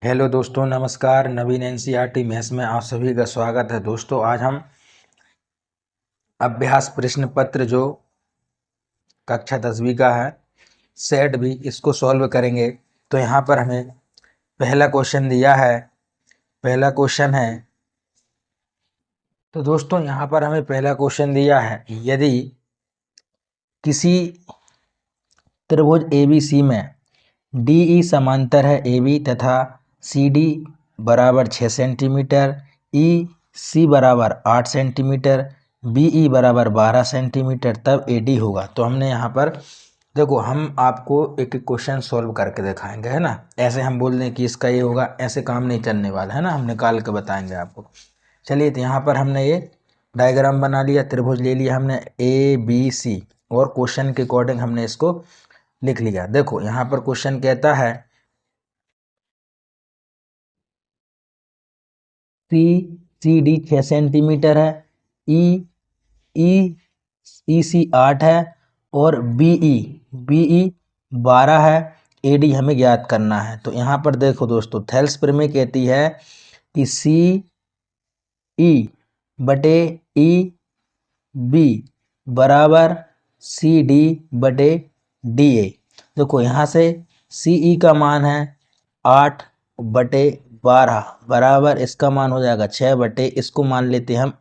Hello दोस्तों, नमस्कार। नवीन NCERT maths में आप सभी का स्वागत है। दोस्तों, आज हम अभ्यास प्रश्न पत्र जो कक्षा 10वीं का है, सेट भी, इसको सॉल्व करेंगे। तो यहाँ पर हमें पहला क्वेश्चन दिया है। पहला क्वेश्चन है, तो दोस्तों यहाँ पर हमें पहला क्वेश्चन दिया है, यदि किसी त्रिभुज ABC में DE समांतर है AB तथा CD बराबर 6 सेंटीमीटर, EC बराबर 8 सेंटीमीटर, BE बराबर 12 सेंटीमीटर, तब AD होगा। तो हमने यहाँ पर देखो, हम आपको एक एक क्वेश्चन सॉल्व करके दिखाएंगे, है ना। ऐसे हम बोल दें कि इसका ये होगा, ऐसे काम नहीं चलने वाला, है ना। हम निकाल के बताएंगे आपको। चलिए, तो यहाँ पर हमने ये डायग्राम बना लिया, त्रिभुज ले लिया हमने ABC, और क्वेश्चन के अकॉर्डिंग हमने इसको लिख लिया। देखो यहाँ पर क्वेश्चन कहता है CD 6 सेंटीमीटर है, EC 8 है, और BE 12 है, AD हमें ज्ञात करना है। तो यहाँ पर देखो दोस्तों, थेल्स प्रमेय कहती है कि CE बटे EB बराबर CD बटे DA। देखो यहाँ से CE का मान है 8 बटे 12 बराबर, इसका मान हो जाएगा 6 बटे, इसको मान लेते हैं हम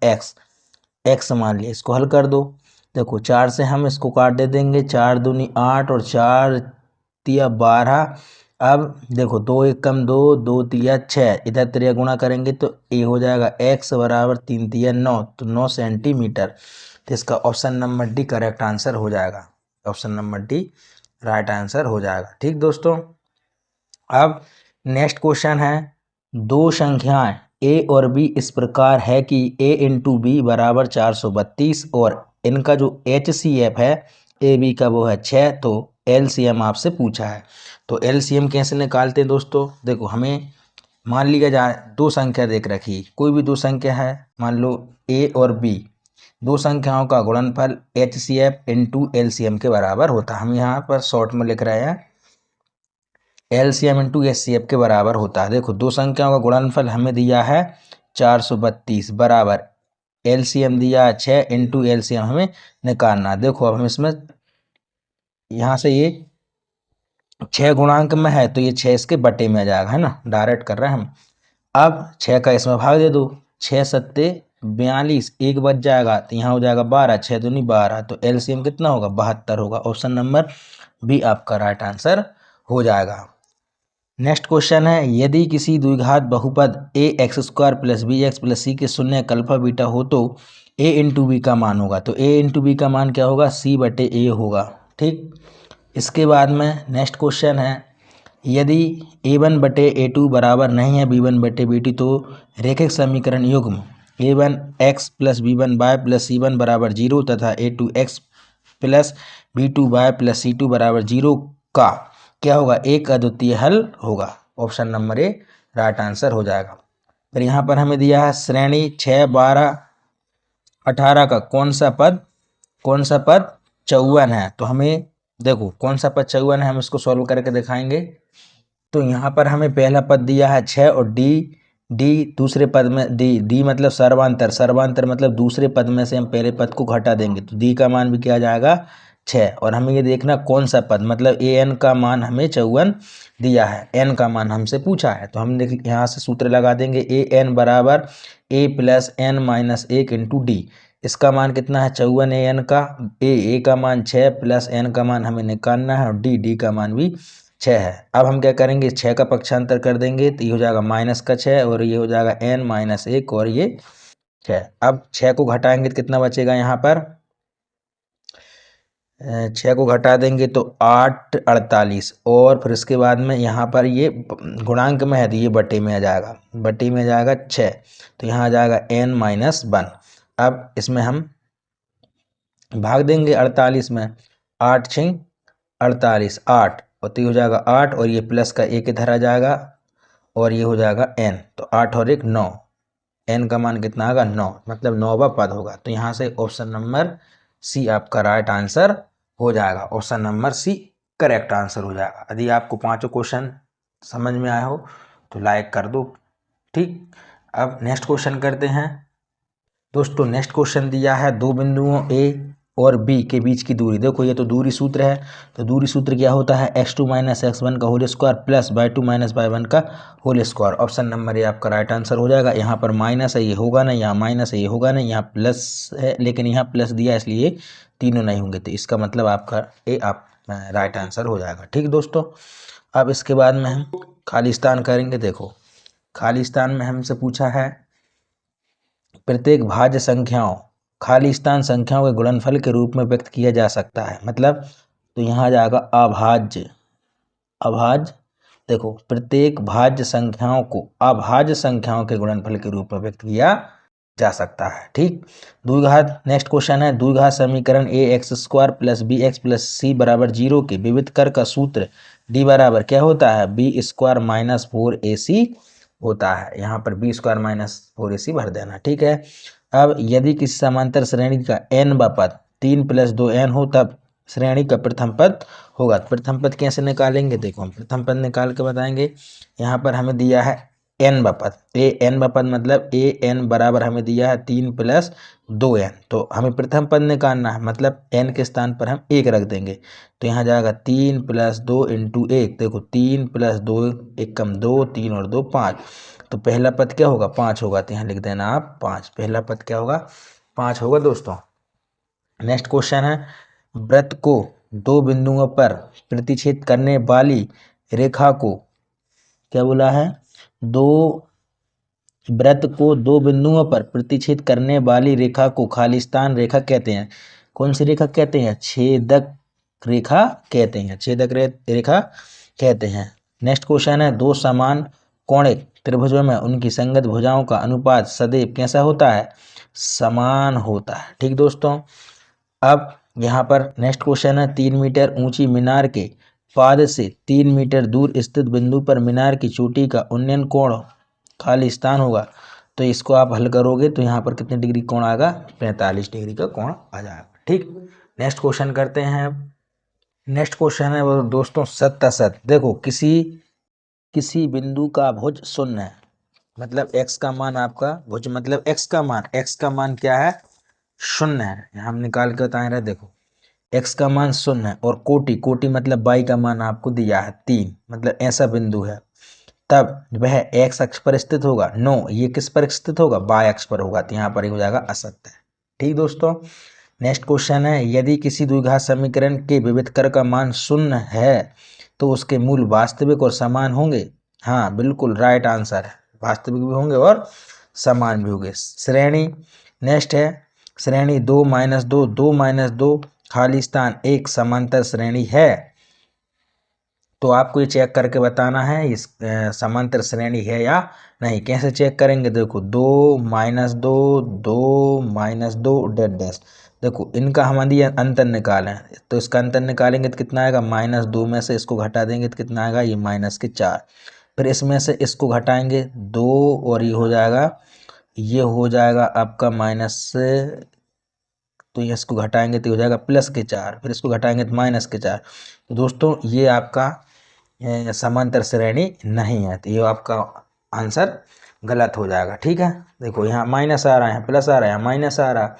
x मान लिया। इसको हल कर दो। देखो 4 से हम इसको काट दे देंगे, 4 दूनी 8 और 4 तिया 12। अब देखो 2 1 कम 2, 2 तिया 6, इधर त्रिया गुणा करेंगे तो ये हो जाएगा x बराबर 3 तिया 9, तो 9 सेंटीमीटर। तो इसका option number D correct answer हो जाएगा। Option number D right answer हो जाएगा। ठीक दोस्तों, अब नेक्स्ट क्वेश्चन है, दो संख्याएं a और b इस प्रकार है कि a इंटू बी बराबर 432, और इनका जो HCF है ए बी का वो है 6। तो LCM आपसे पूछा है। तो LCM कैसे निकालते हैं दोस्तों? देखो, हमें मान लिया जाए दो संख्या देख रखी, कोई भी दो संख्या है, मान लो a और b, दो संख्याओं का गुणनफल HCF इंटू LCM के बराबर होता है। हम यहाँ पर शॉर्ट में लिख रहे हैं LCM इंटू HCF के बराबर होता है। देखो, दो संख्याओं का गुणनफल हमें दिया है 432 बराबर LCM दिया है 6 इंटू LCM हमें निकालना है। देखो, अब हम इसमें यहाँ से ये 6 गुणांक में है तो ये 6 इसके बटे में आ जाएगा, है ना। डायरेक्ट कर रहे हैं हम। अब 6 का इसमें भाग दे दो, 6 सत्ते 42, एक बच जाएगा तो यहाँ हो जाएगा 12, 6 दूनी 12, तो LCM कितना होगा? 72 होगा। ऑप्शन नंबर बी आपका राइट आंसर हो जाएगा। नेक्स्ट क्वेश्चन है, यदि किसी द्विघात बहुपद ax² plus bx plus c के शून्य अल्फा बीटा हो तो a इंटू बी का मान होगा। तो a इंटू बी का मान क्या होगा? c बटे a होगा। ठीक, इसके बाद में नेक्स्ट क्वेश्चन है, यदि a1 बटे a2 बराबर नहीं है b1 बटे b2 तो रैखिक समीकरण युग्म a1x plus b1y plus c1 बराबर 0 तथा a2x plus b2y plus c2 बराबर 0 का क्या होगा? एक अद्वितीय हल होगा। Option number A right answer हो जाएगा। फिर यहाँ पर हमें दिया है श्रेणी 6 12 18 का कौन सा पद 54 है। तो हमें देखो कौन सा पद 54 है, हम इसको सॉल्व करके दिखाएंगे। तो यहाँ पर हमें पहला पद दिया है 6 और डी दूसरे पद में डी मतलब सर्वांतर मतलब दूसरे पद में से हम पहले पद को घटा देंगे तो डी का मान भी क्या आ जाएगा? 6। और हमें ये देखना कौन सा पद, मतलब an का मान हमें 54 दिया है, n का मान हमसे पूछा है। तो हम देख यहाँ से सूत्र लगा देंगे an बराबर a plus n minus 1 into D. इसका मान कितना है? 54 an का, a का मान 6 प्लस n का मान हमें निकालना है, और डी का मान भी 6 है। अब हम क्या करेंगे? 6 का पक्षांतर कर देंगे तो ये हो जाएगा माइनस का 6, और ये हो जाएगा n माइनस 1, और ये 6। अब 6 को घटाएंगे तो कितना बचेगा? यहाँ पर 6 को घटा देंगे तो 8 48, और फिर इसके बाद में यहाँ पर ये गुणांक में है तो ये बटे में आ जाएगा, बटे में आ जाएगा 6, तो यहाँ आ जाएगा n माइनस 1। अब इसमें हम भाग देंगे 48 में, 8 6 48, 8 और तो ये हो जाएगा 8, और ये प्लस का 1 इधर आ जाएगा, और ये हो जाएगा n, तो 8 और 1 9, n का मान कितना आएगा? 9, मतलब 9वां पद होगा। तो यहाँ से ऑप्शन नंबर सी आपका राइट आंसर हो जाएगा। Option number C correct answer हो जाएगा। यदि आपको पांचों क्वेश्चन समझ में आए हो तो लाइक कर दो। ठीक, अब नेक्स्ट क्वेश्चन करते हैं दोस्तों। नेक्स्ट क्वेश्चन दिया है दो बिंदुओं ए और बी के बीच की दूरी। देखो ये तो दूरी सूत्र है, तो दूरी सूत्र क्या होता है, x2 माइनस x1 का whole square plus y2 minus y1 का होल स्क्वायर। ऑप्शन नंबर ये आपका राइट आंसर हो जाएगा। यहाँ पर माइनस है, ये होगा नहीं, यहाँ माइनस है, ये होगा नहीं, यहाँ प्लस है, लेकिन यहाँ प्लस दिया इसलिए तीनों नहीं होंगे, तो इसका मतलब आपका ए आप राइट आंसर हो जाएगा। ठीक दोस्तों, अब इसके बाद में हम खालिस्तान करेंगे। देखो खालिस्तान में हमसे पूछा है प्रत्येक भाज्य संख्याओं खालिस्तान संख्याओं के गुणनफल के रूप में व्यक्त किया जा सकता है। मतलब तो यहाँ आ जाएगा अभाज्य। अभाज्य, देखो प्रत्येक भाज्य संख्याओं को अभाज्य संख्याओं के गुणनफल के रूप में व्यक्त किया जा सकता है। ठीक, द्विघात नेक्स्ट क्वेश्चन है द्विघात समीकरण a x square plus b x plus c बराबर 0 के विविध कर का सूत्र डी बराबर क्या होता है, बी स्क्वायर माइनस 4ac होता है। यहाँ पर बी स्क्वायर माइनस 4ac भर देना। ठीक है, अब यदि किसी समांतर श्रेणी का n व पद 3 प्लस 2n हो तब श्रेणी का प्रथम पद होगा। प्रथम पद कैसे निकालेंगे, देखो हम प्रथम पद निकाल के बताएंगे। यहाँ पर हमें दिया है n व पद, n व पद मतलब an बराबर हमें दिया है 3 प्लस 2n, तो हमें प्रथम पद निकालना है, मतलब n के स्थान पर हम 1 रख देंगे, तो यहाँ जाएगा 3 प्लस 2 इंटू 1। देखो 3 प्लस 2 1 कम 2, 3 और 2 5, तो पहला पद क्या होगा, 5 होगा, तो यहाँ लिख देना आप 5। पहला पद क्या होगा, 5 होगा दोस्तों। नेक्स्ट क्वेश्चन है वृत्त को दो बिंदुओं पर प्रतिच्छेद करने वाली रेखा को क्या बोला है, वृत्त को दो बिंदुओं पर प्रतिच्छेद करने वाली रेखा को खालिस्तान रेखा कहते हैं। कौन सी रेखा कहते हैं, छेदक रेखा कहते हैं, छेदक रेखा कहते हैं। नेक्स्ट क्वेश्चन है दो समान कोणिक त्रिभुजों में उनकी संगत भुजाओं का अनुपात सदैव कैसा होता है, समान होता है। ठीक दोस्तों, अब यहाँ पर नेक्स्ट क्वेश्चन है 3 मीटर ऊंची मीनार के पाद से 3 मीटर दूर स्थित बिंदु पर मीनार की चोटी का उन्नयन कोण खालिस्तान होगा। तो इसको आप हल करोगे तो यहाँ पर कितने डिग्री कोण आएगा, 45 डिग्री का कोण आ जाएगा। ठीक, नेक्स्ट क्वेश्चन करते हैं। नेक्स्ट क्वेश्चन है वो दोस्तों सत्य असत। देखो किसी बिंदु का भुज शून्य है, मतलब x का मान आपका भुज मतलब x का मान क्या है, शून्य है। हम निकाल के बताए रहे, देखो x का मान शून्य है और कोटि मतलब y का मान आपको दिया है 3, मतलब ऐसा बिंदु है, तब वह x अक्ष पर स्थित होगा। नो, ये किस पर स्थित होगा, y अक्ष पर होगा, तो यहाँ पर हो जाएगा असत्य। ठीक दोस्तों, नेक्स्ट क्वेश्चन है यदि किसी द्विघात समीकरण के विविध कर का मान शून्य है तो उसके मूल वास्तविक और समान होंगे। हाँ बिल्कुल राइट आंसर है, वास्तविक भी होंगे और समान भी होंगे। श्रेणी नेक्स्ट है श्रेणी 2 माइनस 2 2 माइनस 2 खालिस्तान एक समांतर श्रेणी है। तो आपको ये चेक करके बताना है इस समांतर श्रेणी है या नहीं। कैसे चेक करेंगे, देखो 2 माइनस 2 2 माइनस 2 डेट डैश, देखो इनका हमारी अंतर निकालें, तो इसका अंतर निकालेंगे तो कितना आएगा, -2 में से इसको घटा देंगे तो कितना आएगा, ये -4। फिर इसमें से इसको घटाएंगे 2 और ये हो जाएगा आपका माइनस, तो ये इसको घटाएंगे तो हो जाएगा +4, फिर इसको घटाएंगे तो -4। तो दोस्तों ये आपका समांतर श्रेणी नहीं है, तो ये आपका आंसर गलत हो जाएगा। ठीक है, देखो यहाँ माइनस आ रहा है, प्लस आ रहा है, माइनस आ रहा,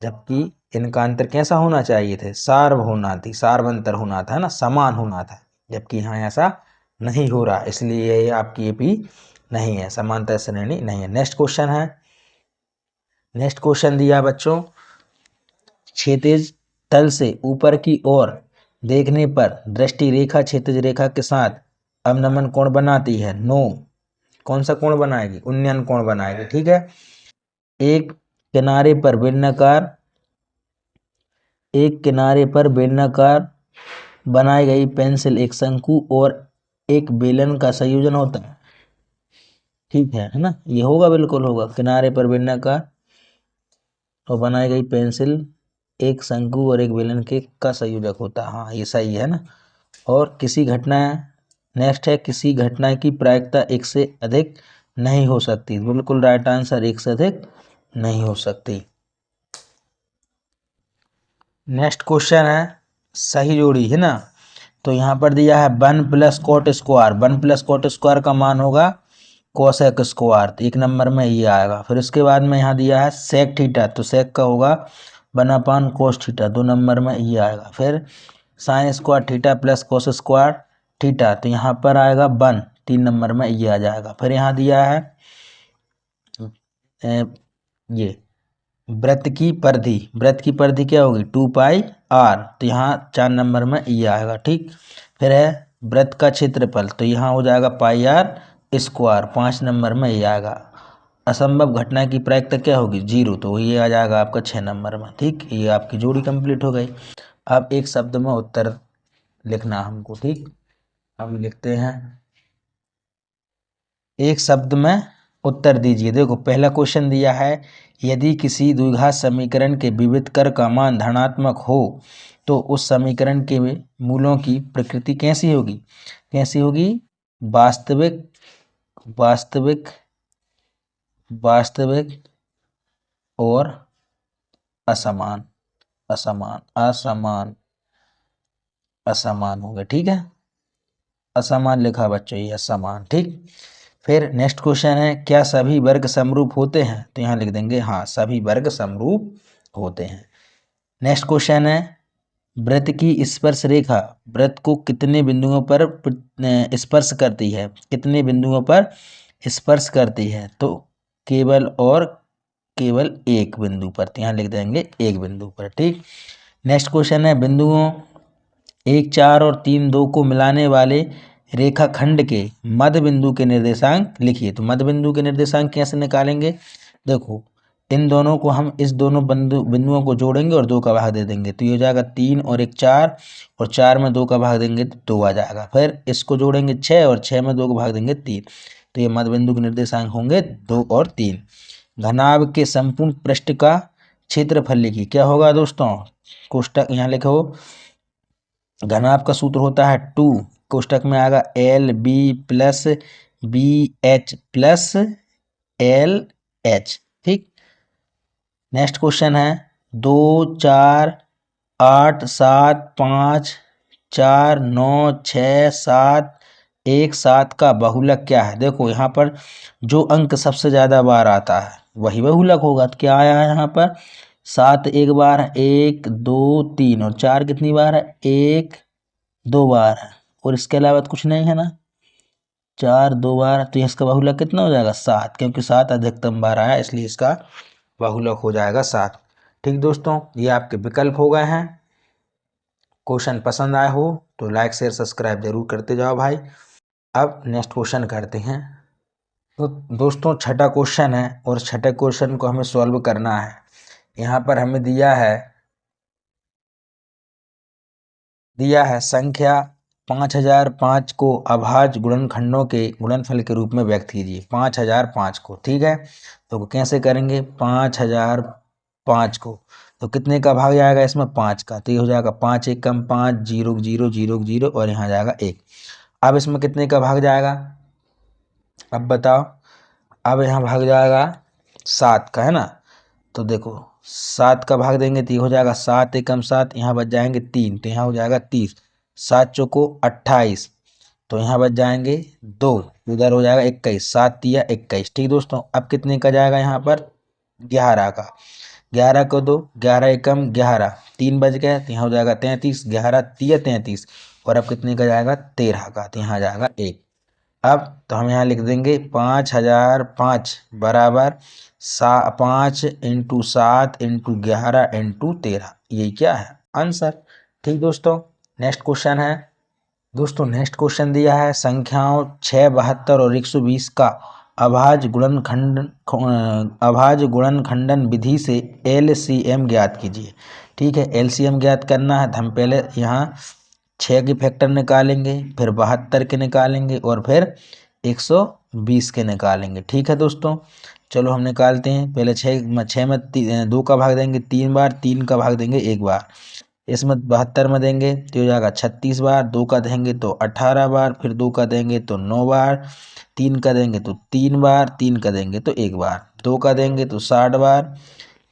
जबकि इनका अंतर कैसा होना चाहिए थे, सार्वंतर होना था ना, समान होना था, जबकि यहाँ ऐसा नहीं हो रहा, इसलिए ये आपकी ये भी नहीं है, समांतर श्रेणी नहीं है। नेक्स्ट क्वेश्चन है, नेक्स्ट क्वेश्चन दिया बच्चों क्षैतिज तल से ऊपर की ओर देखने पर दृष्टि रेखा क्षैतिज रेखा के साथ अवनमन कोण बनाती है। नो, कौन सा कोण बनाएगी, उन्नयन कोण बनाएगी। ठीक है, एक किनारे पर बेलनाकार बनाई गई पेंसिल एक शंकु और एक बेलन का संयोजन होता है। ठीक है ना, ये होगा, बिल्कुल होगा, किनारे पर बेलनाकार और बनाई गई पेंसिल एक शंकु और एक बेलन के का संयोजक होता है। हाँ ये सही है ना। और किसी घटना नेक्स्ट है किसी घटना की प्रायिकता एक से अधिक नहीं हो सकती। बिल्कुल राइट आंसर, एक से अधिक नहीं हो सकती। नेक्स्ट क्वेश्चन है सही जोड़ी है ना, तो यहाँ पर दिया है 1 + cot स्क्वायर। 1 + cot स्क्वायर का मान होगा कोसेक स्क्वायर, तो 1 नंबर में ये आएगा। फिर उसके बाद में यहाँ दिया है सेक थीटा, तो सेक का होगा 1/, कोस थीटा, 2 नंबर में ये आएगा। फिर sine square theta plus cos square theta, तो यहाँ पर आएगा 1, 3 नंबर में ये आ जाएगा। फिर यहाँ दिया है ये वृत्त की परिधि क्या होगी 2πr, तो यहाँ 4 नंबर में ये आएगा। ठीक, फिर है वृत्त का क्षेत्रफल, तो यहाँ हो जाएगा πr², 5 नंबर में ये आएगा। असंभव घटना की प्रायिकता क्या होगी 0, तो ये आ जाएगा आपका 6 नंबर में। ठीक, ये आपकी जोड़ी कंप्लीट हो गई। अब एक शब्द में उत्तर लिखना हमको। ठीक, अब लिखते हैं, एक शब्द में उत्तर दीजिए। देखो पहला क्वेश्चन दिया है, यदि किसी द्विघात समीकरण के विविध का मान धनात्मक हो तो उस समीकरण के मूलों की प्रकृति कैसी होगी? कैसी होगी? वास्तविक, वास्तविक, वास्तविक और असमान, असमान, असमान, असमान होगा। ठीक है, असमान लिखा बच्चों, ये असमान। ठीक, फिर नेक्स्ट क्वेश्चन है, क्या सभी वर्ग समरूप होते हैं? तो यहाँ लिख देंगे हाँ, सभी वर्ग समरूप होते हैं। नेक्स्ट क्वेश्चन है, वृत्त की स्पर्श रेखा वृत्त को कितने बिंदुओं पर स्पर्श करती है? कितने बिंदुओं पर स्पर्श करती है? तो केवल और केवल एक बिंदु पर, तो यहाँ लिख देंगे एक बिंदु पर। ठीक, नेक्स्ट क्वेश्चन है, बिंदुओं 1, 4 और 3, 2 को मिलाने वाले रेखाखंड के मध्य बिंदु के निर्देशांक लिखिए। तो मध्य बिंदु के निर्देशांक कैसे निकालेंगे? देखो इन दोनों को हम इस दोनों बिंदुओं को जोड़ेंगे और 2 का भाग दे देंगे, तो ये हो जाएगा 3 और 1 4, और 4 में 2 का भाग देंगे तो 2 आ जाएगा। फिर इसको जोड़ेंगे 6 और 6 में 2 का भाग देंगे 3, तो ये मध्य बिंदु के निर्देशांक होंगे 2 और 3। घनाभ के संपूर्ण पृष्ठ का क्षेत्रफल लिखिए। क्या होगा दोस्तों? कोष्टक यहाँ लिखो, घनाभ का सूत्र होता है 2, कोष्टक में आएगा LB plus BH plus LH। ठीक, नेक्स्ट क्वेश्चन है, 2, 4, 8, 7, 5, 4, 9, 6, 7, 1, 7 का बहुलक क्या है? देखो यहाँ पर जो अंक सबसे ज़्यादा बार आता है वही बहुलक होगा। तो क्या आया है यहाँ पर? 7 एक बार है, 1 2 3, और 4 कितनी बार है? 1 2 बार है, और इसके अलावा तो कुछ नहीं है ना, 4 2 बार, तो इसका बहुलक कितना हो जाएगा? 7, क्योंकि 7 अधिकतम बार आया इसलिए इसका बहुलक हो जाएगा 7। ठीक दोस्तों, ये आपके विकल्प हो गए हैं। क्वेश्चन पसंद आए हो तो लाइक शेयर सब्सक्राइब जरूर करते जाओ भाई। अब नेक्स्ट क्वेश्चन करते हैं। तो दोस्तों छठा क्वेश्चन है, और छठे क्वेश्चन को हमें सॉल्व करना है। यहाँ पर हमें दिया है संख्या 5005 को अभाज्य गुणनखंडों के गुणनफल के रूप में व्यक्त कीजिए। 5005 को, ठीक है, तो कैसे करेंगे? 5005 को तो कितने का भाग जाएगा इसमें? 5 का, तो ये हो जाएगा 5 एकम 5, 0 0 0 0, और यहाँ जाएगा 1। अब इसमें कितने का भाग जाएगा? अब बताओ, अब यहाँ भाग जाएगा 7 का, है ना। तो देखो 7 का भाग देंगे तो ये हो जाएगा 7 एकम 7, यहाँ बच जाएंगे 3, तो यहाँ हो जाएगा 30, 7 चौको 28, तो यहाँ बच जाएंगे 2, उधर हो जाएगा 21, 7 तिया 21। ठीक दोस्तों, अब कितने का जाएगा यहाँ पर? 11 का, 11 को दो, 11 एकम 11, 3 बच गए, तो यहाँ हो जाएगा 33, 11 तिया 33, और अब कितने का जाएगा? 13 का, तो यहाँ जाएगा 1। अब तो हम यहाँ लिख देंगे 5005 बराबर 5 इंटू 7 इंटू 11 इंटू 13, यही क्या है? आंसर। ठीक दोस्तों, नेक्स्ट क्वेश्चन है। दोस्तों नेक्स्ट क्वेश्चन दिया है, संख्याओं 6, 72 और 120 का अभाज्य गुणनखंडन विधि से LCM ज्ञात कीजिए। ठीक है, LCM ज्ञात करना है, हम पहले यहाँ 6 के फैक्टर निकालेंगे, फिर 72 के निकालेंगे, और फिर 120 के निकालेंगे। ठीक है दोस्तों, चलो हम निकालते हैं। पहले 6 में 2 का भाग देंगे 3 बार, 3 का भाग देंगे 1 बार, इसमें 72 में देंगे तो हो जाएगा 36 बार, 2 का देंगे तो 18 बार, फिर 2 का देंगे तो 9 बार, 3 का देंगे तो 3 बार, 3 का देंगे तो 1 बार, 2 का देंगे तो 60 बार।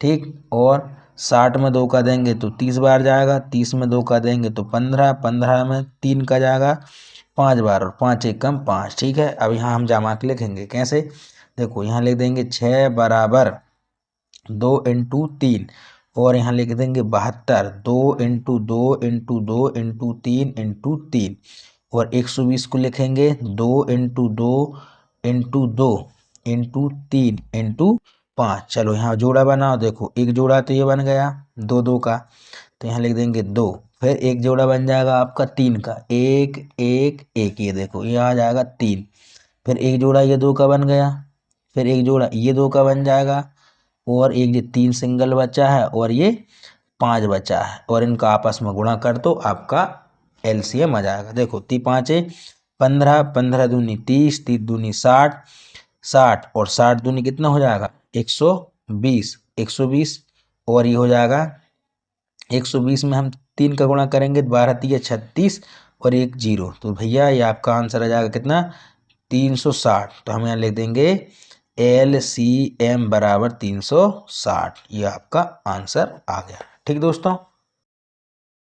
ठीक, और 60 में 2 का देंगे तो 30 बार जाएगा, 30 में 2 का देंगे तो 15, 15 में 3 का जाएगा 5 बार और 5 एक कम 5। ठीक है, अब यहाँ हम जमा के लिखेंगे कैसे, देखो यहाँ लिख देंगे 6 बराबर 2 इंटू 3 और यहाँ लिख देंगे 72, 2 इंटू 2 इंटू 2 इंटू 3 इंटू 3 और 120 को लिखेंगे 2 इंटू 2 इंटू 2 इंटू 3 इंटू 5। चलो यहाँ जोड़ा बनाओ, देखो एक जोड़ा तो ये बन गया 2 2 का, तो यहाँ लिख देंगे 2, फिर एक जोड़ा बन जाएगा आपका 3 का, 1 1 1, ये देखो ये आ जाएगा 3, फिर एक जोड़ा ये 2 का बन गया, फिर एक जोड़ा ये 2 का बन जाएगा और एक ये 3 सिंगल बचा है और ये 5 बचा है और इनका आपस में गुणा कर दो, आपका एलसीएम आ जाएगा। देखो 3 5 15, 15 दूनी 30, 30 दूनी 60, 60 और 60 दूनी कितना हो जाएगा 120, 120 और ये हो जाएगा 120 में हम 3 का गुणा करेंगे 12 3 36 और एक 0, तो भैया ये आपका आंसर आ जाएगा कितना 360। तो हम यहाँ लिख देंगे LCM बराबर 360, ये आपका आंसर आ गया। ठीक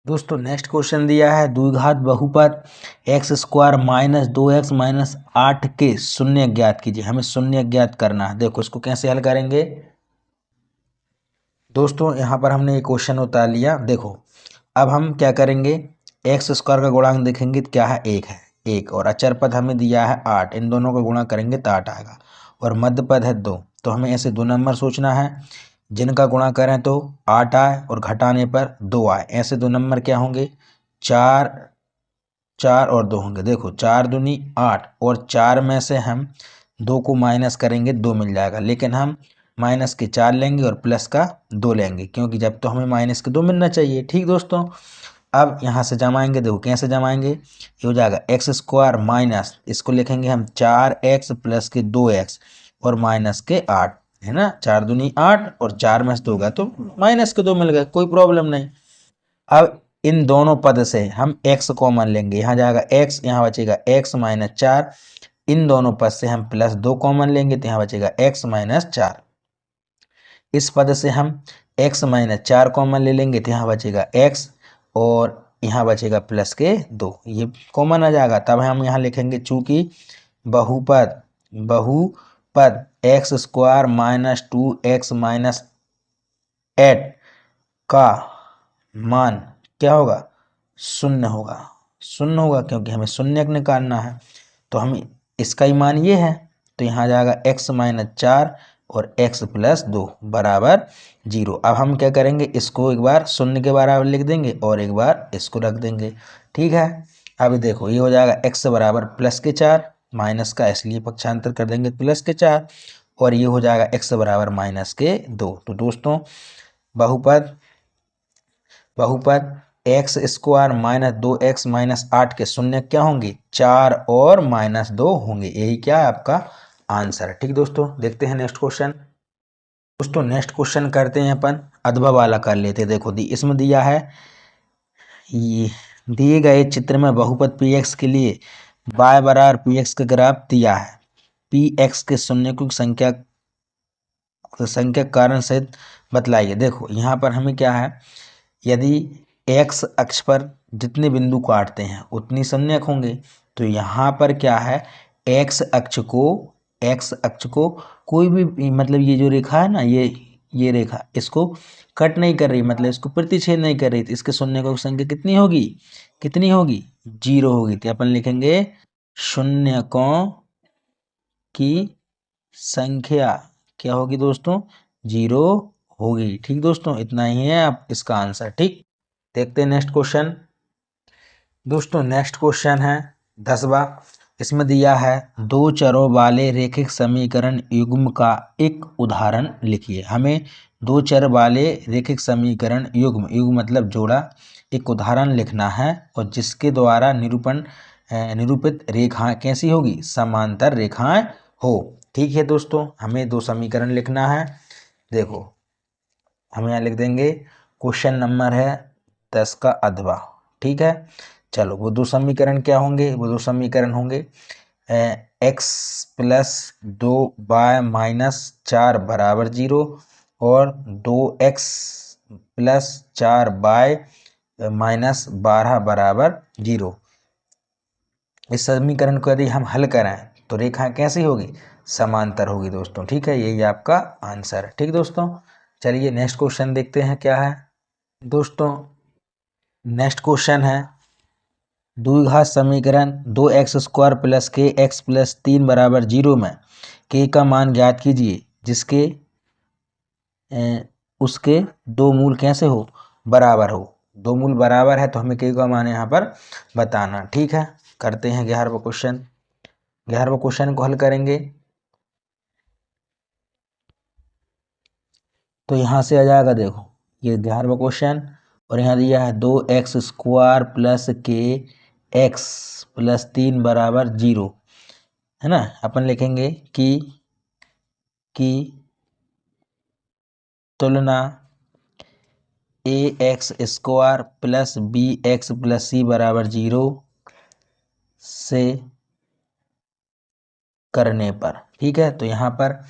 दोस्तों नेक्स्ट क्वेश्चन दिया है द्विघात बहुपद x square minus 2x minus 8 के शून्य ज्ञात कीजिए। हमें शून्य ज्ञात करना है। देखो इसको कैसे हल करेंगे दोस्तों, यहाँ पर हमने एक क्वेश्चन उतार लिया। देखो अब हम क्या करेंगे, एक्स स्क्वायर का गुणांक देखेंगे तो क्या है 1 है, 1 और अचर पद हमें दिया है 8, इन दोनों का गुणा करेंगे तो 8 आएगा और मध्य पद है 2, तो हमें ऐसे 2 नंबर सोचना है जिनका गुणा करें तो 8 आए और घटाने पर 2 आए। ऐसे 2 नंबर क्या होंगे 4 4 और 2 होंगे। देखो 4 दूनी 8 और 4 में से हम 2 को माइनस करेंगे 2 मिल जाएगा, लेकिन हम माइनस के 4 लेंगे और प्लस का 2 लेंगे क्योंकि जब तो हमें माइनस के 2 मिलना चाहिए। ठीक दोस्तों, अब यहाँ से जमाएंगे, देखो कैसे जमाएंगे, ये हो जाएगा एक्स स्क्वायर माइनस, इसको लिखेंगे हम 4x प्लस के 2x और माइनस के 8, है ना, 4 दूनी 8 और 4 में से 2 गया तो माइनस के 2 मिल गए, कोई प्रॉब्लम नहीं। अब इन दोनों पद से हम x कॉमन लेंगे, यहाँ जाएगा x, यहाँ बचेगा x माइनस 4, इन दोनों पद से हम प्लस 2 कॉमन लेंगे तो यहाँ बचेगा x माइनस 4। इस पद से हम x माइनस 4 कॉमन ले लेंगे तो यहाँ बचेगा x और यहाँ बचेगा प्लस के 2, ये कॉमन आ जाएगा। तब हम यहाँ लिखेंगे चूंकि बहुपद बहुपद x square minus 2x minus 8 का मान क्या होगा, शून्य होगा, शून्य होगा क्योंकि हमें शून्य निकालना है, तो हम इसका ही मान ये है, तो यहाँ जाएगा x माइनस 4 और x प्लस 2 बराबर 0। अब हम क्या करेंगे, इसको एक बार शून्य के बराबर लिख देंगे और एक बार इसको रख देंगे। ठीक है, अभी देखो ये हो जाएगा x बराबर प्लस के 4, माइनस का इसलिए पक्षांतर कर देंगे प्लस के 4 और ये हो जाएगा x बराबर माइनस के 2। तो दोस्तों बहुपद x square minus 2x minus 8 के शून्य क्या होंगे 4 और माइनस 2 होंगे, यही क्या है आपका आंसर। ठीक दोस्तों, देखते हैं नेक्स्ट क्वेश्चन। दोस्तों नेक्स्ट क्वेश्चन करते हैं अपन अथवा वाला कर लेते हैं। देखो इसमें दिया है, ये दिए गए चित्र में बहुपद px के लिए y बराबर px का ग्राफ दिया है, px के शून्य की संख्या कारण सहित बतलाइए। देखो यहाँ पर हमें क्या है, यदि x अक्ष पर जितने बिंदु काटते हैं उतनी शून्यक होंगे, तो यहाँ पर क्या है x अक्ष को कोई भी मतलब ये जो रेखा है ना, ये रेखा इसको कट नहीं कर रही, मतलब इसको प्रतिच्छेद नहीं कर रही, तो इसके शून्यकों की संख्या कितनी होगी 0 होगी। तो अपन लिखेंगे शून्यकों की संख्या क्या होगी दोस्तों 0 होगी। ठीक दोस्तों, इतना ही है अब इसका आंसर। ठीक, देखते हैं नेक्स्ट क्वेश्चन। दोस्तों नेक्स्ट क्वेश्चन है 10वां। इसमें दिया है दो चरों वाले रैखिक समीकरण युग्म का एक उदाहरण लिखिए। हमें दो चर वाले रैखिक समीकरण युग्म मतलब जोड़ा एक उदाहरण लिखना है और जिसके द्वारा निरूपित रेखाएं कैसी होगी, समांतर रेखाएं हो। ठीक है दोस्तों, हमें दो समीकरण लिखना है। देखो हम यहाँ लिख देंगे, क्वेश्चन नंबर है 10 का अथवा। ठीक है, चलो वो दो समीकरण क्या होंगे, वो दो समीकरण होंगे x प्लस 2y माइनस 4 बराबर 0 और 2x प्लस 4y माइनस 12 बराबर 0। इस समीकरण को यदि हम हल करें तो रेखा कैसी होगी, समांतर होगी दोस्तों। ठीक है, यही आपका आंसर है। ठीक दोस्तों, चलिए नेक्स्ट क्वेश्चन देखते हैं क्या है। दोस्तों नेक्स्ट क्वेश्चन है द्विघात समीकरण 2x² प्लस के एक्स प्लस 3 बराबर 0 में के का मान ज्ञात कीजिए जिसके उसके दो मूल कैसे हो, बराबर हो। दो मूल बराबर है तो हमें के का मान यहाँ पर बताना। ठीक है, करते हैं 11वां क्वेश्चन। 11वां क्वेश्चन को हल करेंगे तो यहाँ से आ जाएगा, देखो ये 11वां क्वेश्चन और यहाँ दिया है 2x² प्लस के एक्स प्लस 3 बराबर 0 है ना। अपन लिखेंगे कि तुलना ax² plus bx plus c बराबर 0 से करने पर। ठीक है, तो यहाँ पर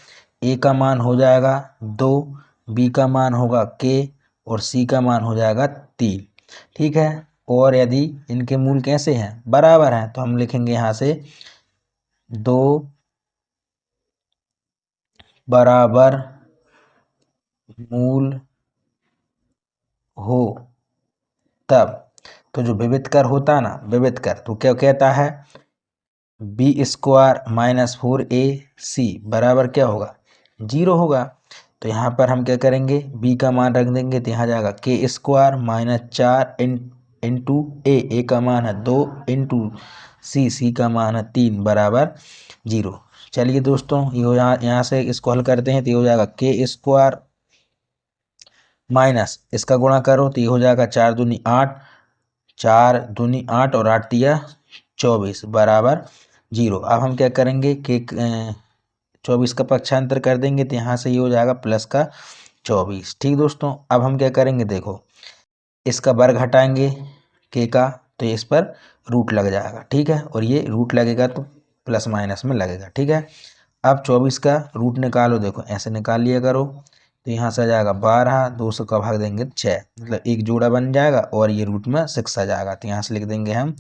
a का मान हो जाएगा 2, b का मान होगा k और c का मान हो जाएगा 3। ठीक है, और यदि इनके मूल कैसे हैं, बराबर हैं, तो हम लिखेंगे यहाँ से 2 बराबर मूल हो तब, तो जो विविधकर होता ना, विविधकर तो क्या कहता है, b² माइनस 4ac बराबर क्या होगा, 0 होगा। तो यहाँ पर हम क्या करेंगे, b का मान रख देंगे तो यहाँ जाएगा k² माइनस 4 इंटू ए का मान है 2 इंटू सी का मान है 3 बराबर 0। चलिए दोस्तों, ये यहाँ से इसको हल करते हैं तो ये हो जाएगा k² माइनस इसका गुणा करो तो ये हो जाएगा 4 दूनी 8, 4 दूनी 8 और 8 दिया 24 बराबर 0। अब हम क्या करेंगे कि 24 का पक्षांतर कर देंगे तो यहाँ से ये हो जाएगा प्लस का 24। ठीक दोस्तों, अब हम क्या करेंगे, देखो इसका वर्ग हटाएंगे के का तो इस पर रूट लग जाएगा। ठीक है, और ये रूट लगेगा तो प्लस माइनस में लगेगा। ठीक है, अब 24 का रूट निकालो, देखो ऐसे निकाल लिया करो तो यहाँ से आ जाएगा 12, 200 का भाग देंगे 6, मतलब एक जोड़ा बन जाएगा और ये रूट में 6 आ जाएगा। तो यहाँ से लिख देंगे हम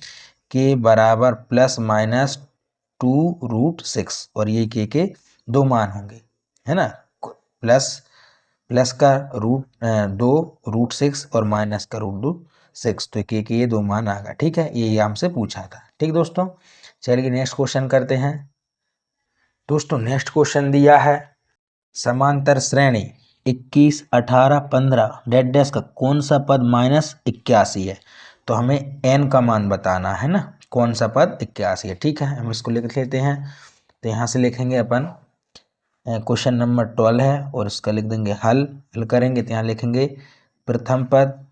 के बराबर प्लस माइनस 2√6 और ये के दो मान होंगे, है ना। प्लस का रूट 2√6 और माइनस का √6, तो के ये दो मान आ गया। ठीक है, ये हमसे पूछा था। ठीक दोस्तों, चलिए नेक्स्ट क्वेश्चन करते हैं। दोस्तों नेक्स्ट क्वेश्चन दिया है समांतर श्रेणी 21, 18, 15 डेड डैश का कौन सा पद -81 है। तो हमें n का मान बताना है ना, कौन सा पद 81 है। ठीक है, हम इसको लिख लेते हैं तो यहाँ से लिखेंगे अपन क्वेश्चन नंबर 12 है और इसका लिख देंगे हल करेंगे तो यहाँ लिखेंगे प्रथम पद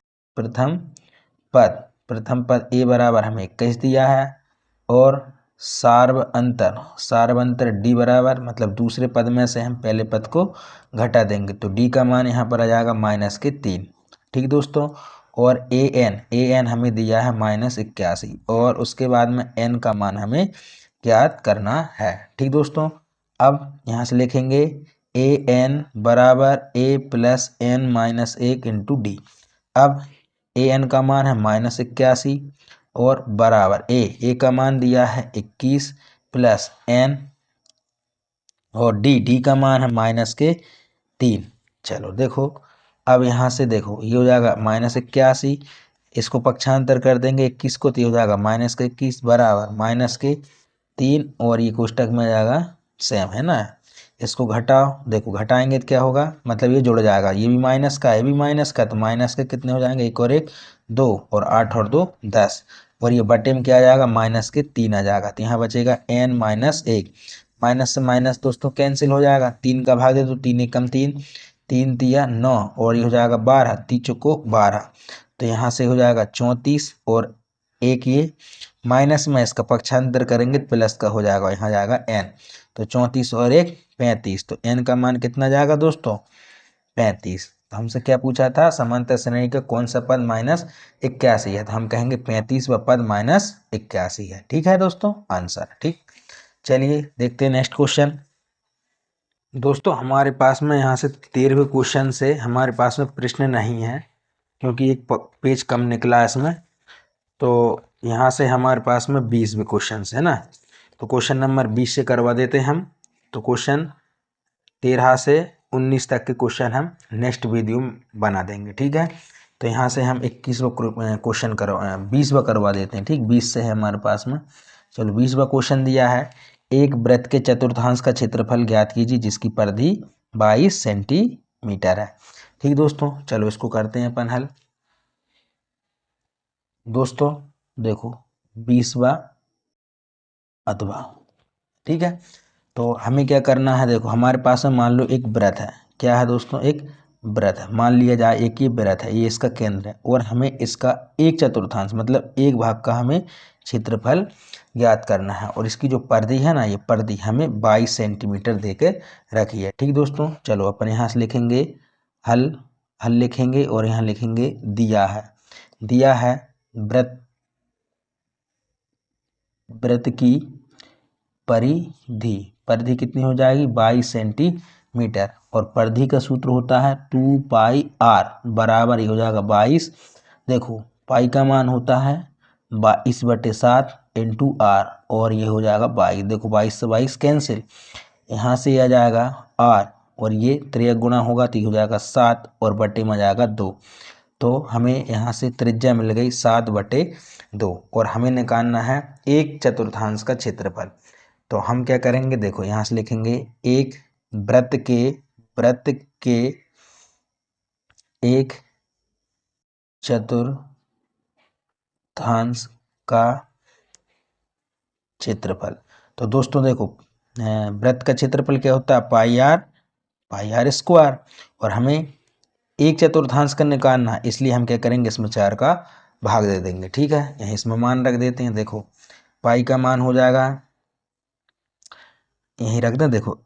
a बराबर हमें 21 दिया है और सार्वअंतर d बराबर, मतलब दूसरे पद में से हम पहले पद को घटा देंगे तो d का मान यहाँ पर आ जाएगा -3। ठीक दोस्तों, और an हमें दिया है -81 और उसके बाद में n का मान हमें ज्ञात करना है। ठीक दोस्तों, अब यहाँ से लिखेंगे an बराबर a plus n minus 1 into D. अब an का मान है -81 और बराबर a का मान दिया है 21 प्लस n और d का मान है -3। चलो देखो, अब यहाँ से देखो ये हो जाएगा -81, इसको पक्षांतर कर देंगे 21 को तो ये हो जाएगा -21 बराबर -3 और ये कोष्टक में जाएगा सेम, है ना। इसको घटाओ, देखो घटाएंगे तो क्या होगा, मतलब ये जुड़ जाएगा, ये भी माइनस का ये भी माइनस का, तो माइनस के कितने हो जाएंगे, 1 और 1 2 और 8 और 2 10 और ये बटे में क्या आ जाएगा, -3 आ जाएगा। तो यहाँ बचेगा n-1, माइनस से माइनस दोस्तों कैंसिल हो जाएगा, 3 का भाग दे तो 3 एकम 3, 3 तिया 9 और ये हो जाएगा 12, 3 चौको 12, तो यहाँ से हो जाएगा 34 और एक ये माइनस में इसका पक्षांतर करेंगे तो प्लस का हो जाएगा, यहाँ जाएगा n, तो 34 और 1 35, तो n का मान कितना जाएगा दोस्तों, 35। तो हमसे क्या पूछा था, समांतर श्रेणी का कौन सा पद -81 है, तो हम कहेंगे 35वां पद -81 है। ठीक है दोस्तों, आंसर। ठीक, चलिए देखते हैं नेक्स्ट क्वेश्चन। दोस्तों हमारे पास में यहाँ से 13वें क्वेश्चन से हमारे पास में प्रश्न नहीं है क्योंकि एक पेज कम निकला है इसमें, तो यहाँ से हमारे पास में 20 भी क्वेश्चन है ना, तो क्वेश्चन नंबर 20 से करवा देते हैं हम। तो क्वेश्चन 13 से 19 तक के क्वेश्चन हम नेक्स्ट वीडियो में बना देंगे, ठीक है। तो यहाँ से हम 21वां क्वेश्चन 20वां करवा देते हैं, ठीक। 20 से है हमारे पास में। चलो 20वां क्वेश्चन दिया है, एक वृत्त के चतुर्थांश का क्षेत्रफल ज्ञात कीजिए जिसकी परिधि 22 सेंटीमीटर है, ठीक दोस्तों। चलो इसको करते हैं अपन हल। दोस्तों देखो 20वां अथवा, ठीक है। तो हमें क्या करना है, देखो हमारे पास में मान लो एक वृत्त है। क्या है दोस्तों, एक वृत्त है। मान लिया जाए एक ही वृत्त है, ये इसका केंद्र है और हमें इसका एक चतुर्थांश मतलब एक भाग का हमें क्षेत्रफल ज्ञात करना है। और इसकी जो परिधि है ना, ये परिधि हमें 22 सेंटीमीटर दे के रखी है, ठीक दोस्तों। चलो अपन यहाँ से लिखेंगे हल, हल लिखेंगे और यहाँ लिखेंगे दिया है। दिया है वृत्त की परिधि, परिधि कितनी हो जाएगी 22 सेंटीमीटर। और परिधि का सूत्र होता है 2 पाई आर, बराबर ही हो जाएगा 22। देखो पाई का मान होता है 22/7 इंटू आर और ये हो जाएगा 22। देखो 22 से 22 कैंसिल, यहाँ से आ जाएगा आर और ये 3 गुना होगा तो ये हो जाएगा 7 और बटे में जाएगा 2। तो हमें यहाँ से त्रिज्या मिल गई 7/2 और हमें निकालना है एक चतुर्थांश का क्षेत्रफल। तो हम क्या करेंगे, देखो यहाँ से लिखेंगे एक वृत्त के एक चतुर्थांश का क्षेत्रफल। तो दोस्तों देखो वृत्त का क्षेत्रफल क्या होता है पाई आर स्क्वायर और हमें एक चतुर्थांश का निकालना है, इसलिए हम क्या करेंगे इसमें 4 का भाग दे देंगे, ठीक है। यहीं इसमें मान रख देते हैं। देखो पाई का मान हो जाएगा, यहीं रख दें। देखो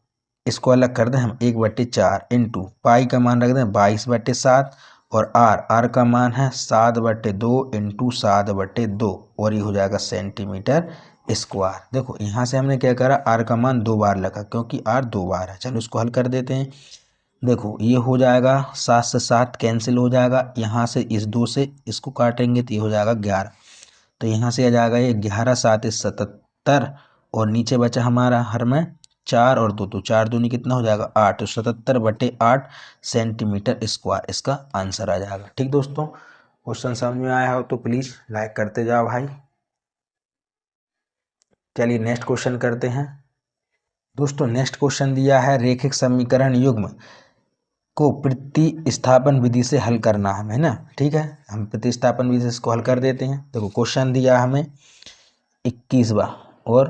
इसको अलग कर दें हम 1/4 इंटू पाई का मान रख दें 22/7 और आर का मान है 7/2 इंटू 7/2 और ये हो जाएगा सेंटीमीटर स्क्वायर। देखो यहाँ से हमने क्या करा, आर का मान 2 बार लगा क्योंकि आर 2 बार है। चलो इसको हल कर देते हैं। देखो ये हो जाएगा 7 से 7 कैंसिल हो जाएगा, यहाँ से इस 2 से इसको काटेंगे तो ये हो जाएगा 11। तो यहाँ से आ जाएगा ये 11 7 77 और नीचे बचा हमारा हर में 4 और 2, तो 4 दूनी कितना हो जाएगा 8, तो 77/8 सेंटीमीटर स्क्वायर इसका आंसर आ जाएगा, ठीक दोस्तों। क्वेश्चन समझ में आया हो तो प्लीज़ लाइक करते जाओ भाई। चलिए नेक्स्ट क्वेश्चन करते हैं। दोस्तों नेक्स्ट क्वेश्चन दिया है रेखिक समीकरण युग्म को प्रतिस्थापन विधि से हल करना है ना, ठीक है। हम प्रतिस्थापन विधि से इसको हल कर देते हैं। देखो क्वेश्चन दिया हमें 21वां और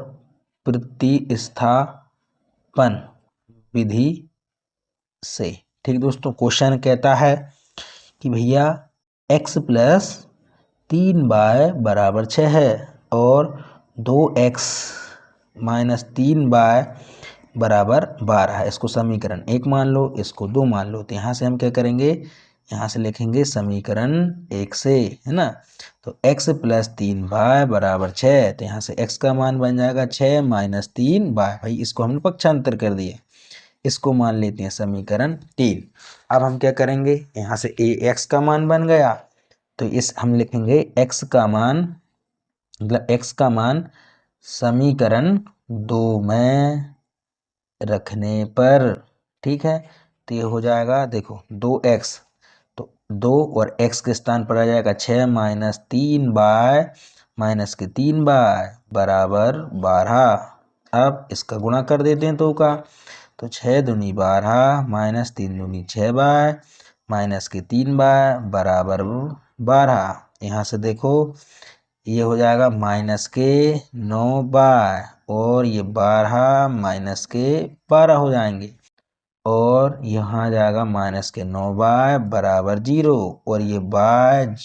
प्रतिस्थापन विधि से, ठीक दोस्तों। क्वेश्चन कहता है कि भैया x प्लस 3y बराबर 6 है और 2x माइनस 3y बराबर 12 है। इसको समीकरण 1 मान लो, इसको 2 मान लो। तो यहाँ से हम क्या करेंगे, यहाँ से लिखेंगे समीकरण 1 से, है ना। तो x प्लस 3y बराबर 6, तो यहाँ से x का मान बन जाएगा 6 माइनस 3y। भाई इसको हमने पक्षांतर कर दिया, इसको मान लेते हैं समीकरण 3। अब हम क्या करेंगे, यहाँ से x का मान बन गया तो इस हम लिखेंगे x का मान, मतलब x का मान समीकरण 2 में रखने पर, ठीक है। तो ये हो जाएगा देखो 2x, तो 2 और x के स्थान पर आ जाएगा 6 माइनस 3y माइनस के 3y बराबर 12। अब इसका गुणा कर देते हैं 2 का, तो 6 दूनी 12 माइनस 3 दूनी 6y माइनस के 3y बराबर 12। यहाँ से देखो ये हो जाएगा माइनस के 9y और ये 12 माइनस के 12 हो जाएंगे और यहाँ आ जाएगा माइनस के 9y बराबर 0 और ये y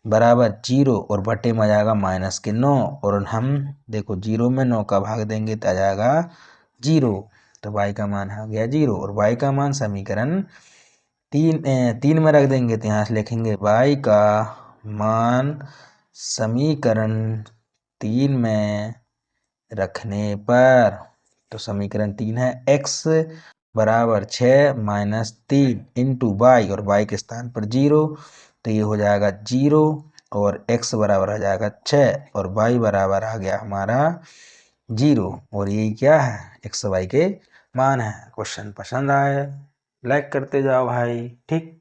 बराबर 0 और बटे में आ जाएगा माइनस के 9 और हम देखो 0 में 9 का भाग देंगे तो आ जाएगा 0। तो y का मान आ गया 0 और y का मान समीकरण 3 में रख देंगे। तो यहाँ से लिखेंगे y का मान समीकरण 3 में रखने पर, तो समीकरण 3 है x बराबर 6 माइनस 3 इंटू वाई और y के स्थान पर 0, तो ये हो जाएगा 0 और x बराबर आ जाएगा 6 और y बराबर आ गया हमारा 0 और ये क्या है x y के मान है। क्वेश्चन पसंद आए लाइक करते जाओ भाई। ठीक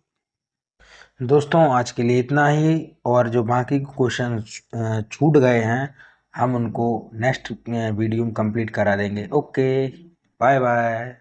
दोस्तों आज के लिए इतना ही, और जो बाकी क्वेश्चन छूट गए हैं हम उनको नेक्स्ट वीडियो में कंप्लीट करा देंगे। Okay bye bye.